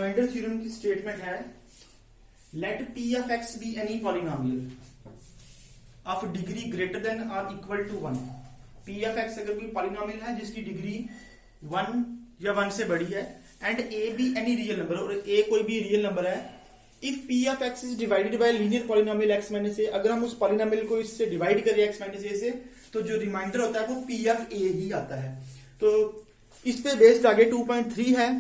Reminder theorem की statement है, let P of X be any polynomial of degree greater than और equal to 1। P of X अगर कोई polynomial है जिसकी डिग्री 1 या 1 से बड़ी है, and A be any real number, और ए कोई भी रियल नंबर है, if P of X is divided by linear polynomial X minus A, अगर हम उस पॉलिनोमियल को इससे डिवाइड करें एक्स माइनस ए से, तो जो रिमाइंडर होता है वो पी ऑफ ए ही आता है। तो इस पे बेस्ड आगे 2.3 है,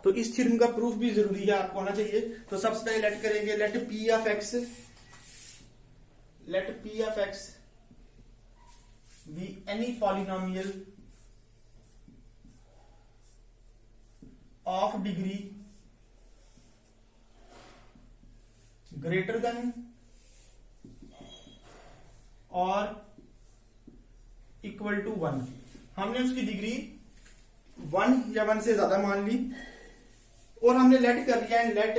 तो इस थ्योरम का प्रूफ भी जरूरी है, आपको आना चाहिए। तो सबसे पहले लेट करेंगे, let P of X be any polynomial of degree greater than और इक्वल टू 1। हमने उसकी डिग्री 1 या 1 से ज्यादा मान ली, और हमने लेट कर लिया है, let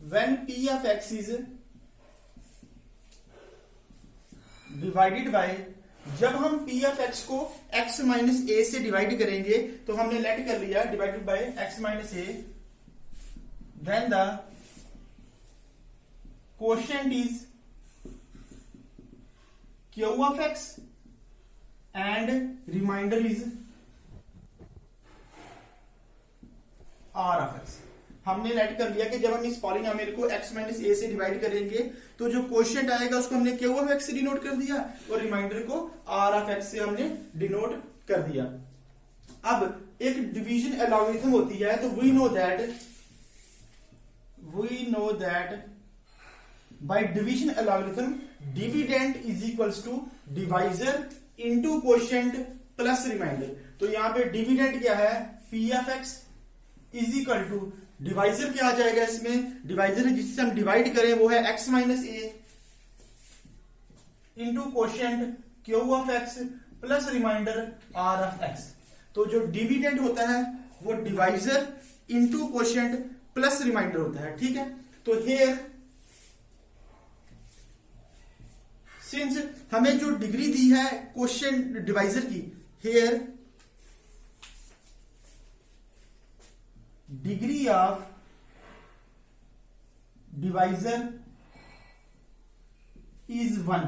when P of X is divided by, जब हम पी ऑफ एक्स को एक्स माइनस ए से डिवाइड करेंगे, तो हमने लेट कर लिया divided by X minus A, then the quotient is Q of X and remainder is R of X. हमने लेट कर लिया कि जब हम इस पॉलिनोमियल को x माइनस ए से डिवाइड करेंगे, तो जो क्वोशिएंट आएगा उसको हमने क्यू ऑफ एक्स से डिनोट कर दिया, और रिमाइंडर को आर ऑफ एक्स से हमने डिनोट कर दिया। अब एक डिवीजन एल्गोरिथम होती है, तो we know that by division algorithm dividend is equals to divisor into quotient plus remainder. तो यहां पे डिविडेंड क्या है, P of X is equal to, divisor क्या आ जाएगा इसमें, डिवाइजर जिससे हम डिवाइड करें वो है X minus A into quotient Q of x plus remainder R of X. तो जो डिविडेंड होता है वो divisor into quotient plus remainder होता है, ठीक है। तो हियर सिंस हमें जो डिग्री दी है क्वोशिएंट डिवाइजर की, here degree of divisor is 1।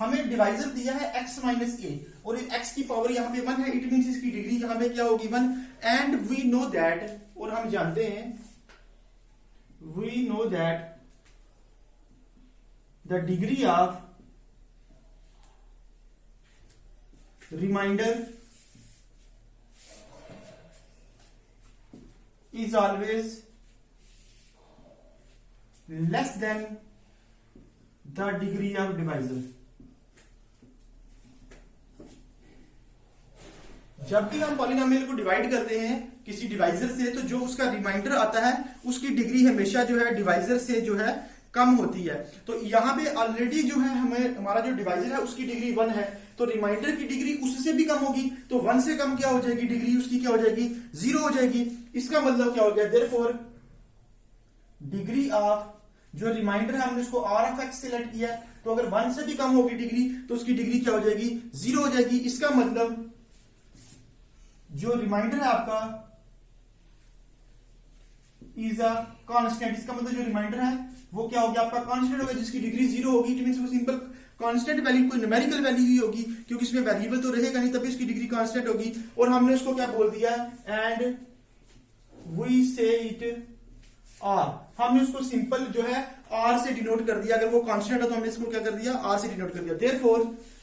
हमें डिवाइजर दिया है x माइनस ए, और x की पावर यहां पे 1 है, इट मींस इसकी डिग्री यहां पे क्या होगी 1। एंड वी नो दैट, और हम जानते हैं, we know that the degree of remainder is always less than the degree of divisor। जब भी हम पॉलिनोमियल को डिवाइड करते हैं किसी डिवाइजर से, तो जो उसका रिमाइंडर आता है उसकी डिग्री हमेशा जो है डिवाइजर से जो है कम होती है। तो यहां पे ऑलरेडी जो है हमें हमारा जो डिवाइजर है उसकी डिग्री 1 है, तो रिमाइंडर की डिग्री उससे भी कम होगी, तो 1 से कम क्या हो जाएगी डिग्री उसकी, क्या हो जाएगी 0 हो जाएगी। इसका मतलब क्या हो गया, देयरफॉर डिग्री ऑफ जो रिमाइंडर है हमने उसको आर ऑफ एक्स सेलेक्ट किया, तो अगर 1 से भी कम होगी डिग्री तो उसकी डिग्री क्या हो जाएगी 0 हो जाएगी। इसका मतलब जो रिमाइंडर है आपका इज अ कांस्टेंट, इसका मतलब जो रिमाइंडर है वो क्या होगा आपका कांस्टेंट होगा, जिसकी डिग्री 0 होगी। इट मींस वो सिंपल कांस्टेंट वैल्यू, कोई न्यूमेरिकल वैल्यू ही होगी, क्योंकि इसमें वेरिएबल तो रहेगा नहीं, तभी उसकी डिग्री कांस्टेंट होगी। और हमने उसको क्या बोल दिया, एंड वी से इट आर, हमने उसको सिंपल जो है आर से डिनोट कर दिया। अगर वो कांस्टेंट है तो हमने इसको क्या कर दिया, आर से डिनोट कर दिया। देयरफॉर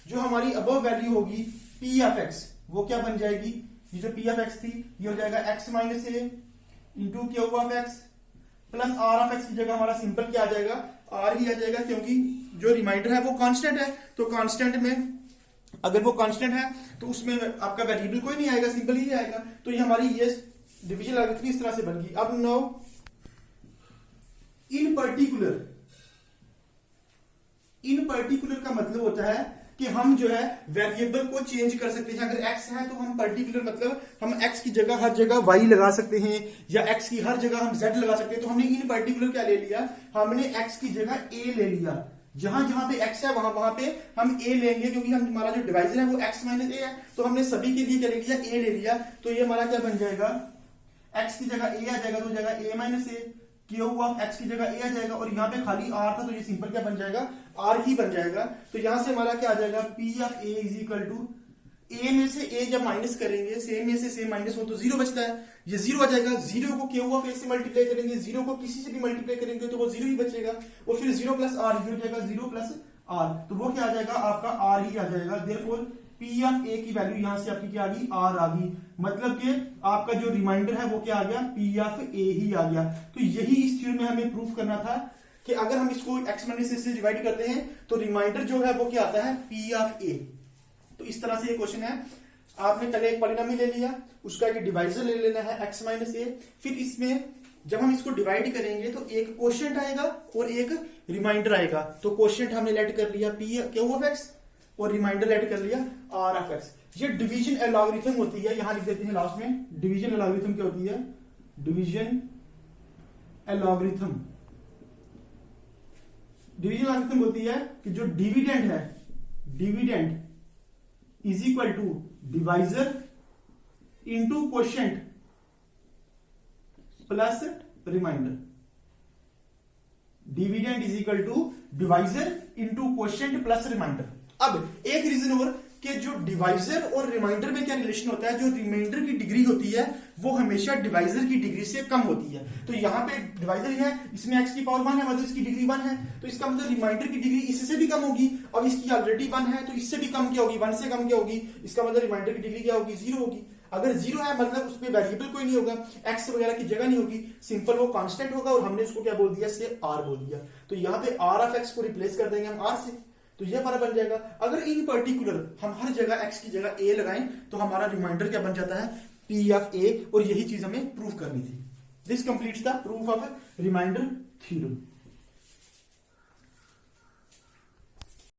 जो हमारी अबव वैल्यू होगी पी ऑफ एक्स, वो क्या बन जाएगी, ये जो पी ऑफ एक्स थी ये हो जाएगा x minus A into q of x plus r of x की जगह हमारा सिंपल क्या आ जाएगा, आर ही आ जाएगा, क्योंकि जो रिमाइंडर है वो कांस्टेंट है। तो कांस्टेंट में अगर वो कांस्टेंट है तो उसमें आपका वेरिएबल कोई नहीं आएगा, सिंपल ही आएगा। तो ये हमारी ये डिवीजन एल्गोरिथम इस तरह से बन गई। अब नो इन पर्टिकुलर का मतलब होता है कि हम जो है वेरिएबल को चेंज कर सकते हैं। अगर x है तो हम पर्टिकुलर मतलब हम x की जगह हर जगह y लगा सकते हैं, या x की हर जगह हम z लगा सकते हैं। तो हमने इन पर्टिकुलर क्या ले लिया, हमने x की जगह a ले लिया। जहां जहां पे x है वहां वहां पे हम a लेंगे, क्योंकि हम हमारा जो डिवाइजर है वो x माइनस a है, तो हमने सभी के लिए क्या ले लिया, a ले लिया। तो ये हमारा क्या बन जाएगा, x की जगह a आ जाएगा तो हो जाएगा a minus A, Q of x की जगह a आ जाएगा और यहाँ पे खाली r था तो ये सिंपल क्या बन जाएगा, r ही बन जाएगा। तो यहां से हमारा क्या आ जाएगा, p of a is equal to a में से a जब माइनस करेंगे, सेम में से सेम माइनस हो तो जीरो बचता है, ये जीरो आ जाएगा। जीरो को क्यू ऑफ a से मल्टीप्लाई करेंगे, जीरो को किसी से भी मल्टीप्लाई करेंगे तो वो जीरो ही बचेगा और फिर जीरो प्लस आर हो जाएगा, जीरो प्लस आर, तो वो क्या आ जाएगा आपका आर ही आ जाएगा। देयरफॉर पी ऑफ ए की वैल्यू यहां से आपकी क्या आ गई, आर आ गई, मतलब कि आपका जो रिमाइंडर है वो क्या आ गया, पी ऑफ ए ही आ गया। तो यही इस थ्योरम में हमें प्रूफ करना था कि अगर हम इसको एक्स माइनस से डिवाइड करते हैं तो रिमाइंडर जो है वो क्या आता है, पी ऑफ ए। तो इस तरह से ये क्वेश्चन है, आपने पहले एक पॉलिनॉमियल ले लिया, उसका एक डिवाइजर ले लेना है एक्स माइनस ए, फिर इसमें जब हम इसको डिवाइड करेंगे तो एक क्वोशिएंट आएगा और एक रिमाइंडर आएगा। तो क्वोशिएंट हमने लेट कर लिया पी क्यू ऑफ एक्स और रिमाइंडर लेट कर लिया आर ऑफ एक्स। ये डिवीजन एलॉगरिथम होती है, यहां लिख देते हैं लास्ट में, डिवीजन एलॉगरिथम क्या होती है, डिवीजन एलॉगरिथम। डिवीजन एलॉगरिथम होती है कि जो डिविडेंड है, dividend is equal to divisor into quotient plus remainder. Dividend is equal to divisor into quotient plus remainder. अब एक रीजन और कि जो डिवाइजर और रिमाइंडर में क्या रिलेशन होता है, जो रिमाइंडर की डिग्री होती है वो हमेशा डिवाइजर की डिग्री से कम होती है। तो यहां पे डिवाइजर है, इसमें x की पावर 1 है, मतलब इसकी डिग्री 1 है, तो इसका मतलब रिमाइंडर की डिग्री इससे भी कम होगी। अब इसकी ऑलरेडी 1 है तो इससे भी कम क्या होगी, 1 से कम क्या होगी, इसका मतलब रिमाइंडर की डिग्री क्या होगी, 0 होगी। अगर 0 है मतलब उसमें वेरिएबल कोई नहीं होगा, x वगैरह की जगह नहीं होगी, सिंपल वो कांस्टेंट होगा और हमने उसको क्या बोल दिया, से r बोल दिया। तो यहाँ पे r ऑफ x को रिप्लेस कर देंगे हम r से, तो ये हमारा बन जाएगा। अगर इन पर्टिकुलर हम हर जगह x की जगह a लगाएं तो हमारा रिमाइंडर क्या बन जाता है, p ऑफ a, और यही चीज हमें प्रूफ करनी थी। This completes the proof of remainder theorem.